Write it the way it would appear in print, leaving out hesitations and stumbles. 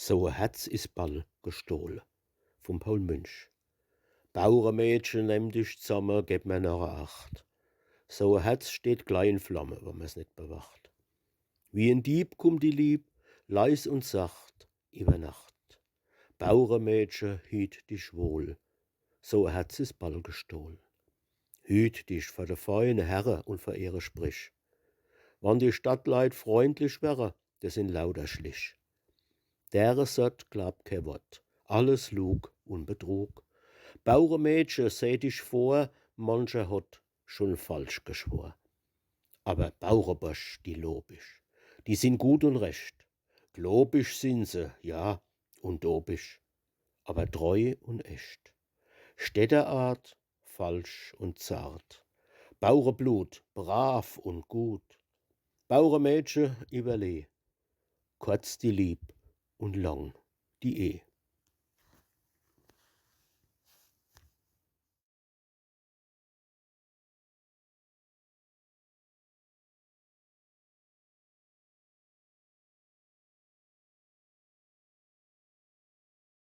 So e Herz is ball gestohl vom Paul Münch. Bauermädchen, nimm dich zusammen, gib mir noch Acht. So e Herz steht gleich in Flamme, wenn man's nicht bewacht. Wie ein Dieb kommt die Lieb, leis und sacht, über Nacht. Bauermädchen, hüt dich wohl, so e Herz is ball gestohl. Hüt dich vor de feine Herre und vor ihre Sprich. Wann die Stadtleit freundlich wäre, das sind lauter Schlich. Dere sagt, glaub kein Wort, alles Lug und Betrug. Bauermädchen, seh dich vor, mancher hat schon falsch geschwor. Aber Bauerbursch, die lob ich, die sind gut und recht. Globisch sind sie, ja, und dobisch, aber treu und echt. Städterart, falsch und zart. Bauerblut, brav und gut. Bauermädchen, überleh, kurz die Lieb und lang die Ehe.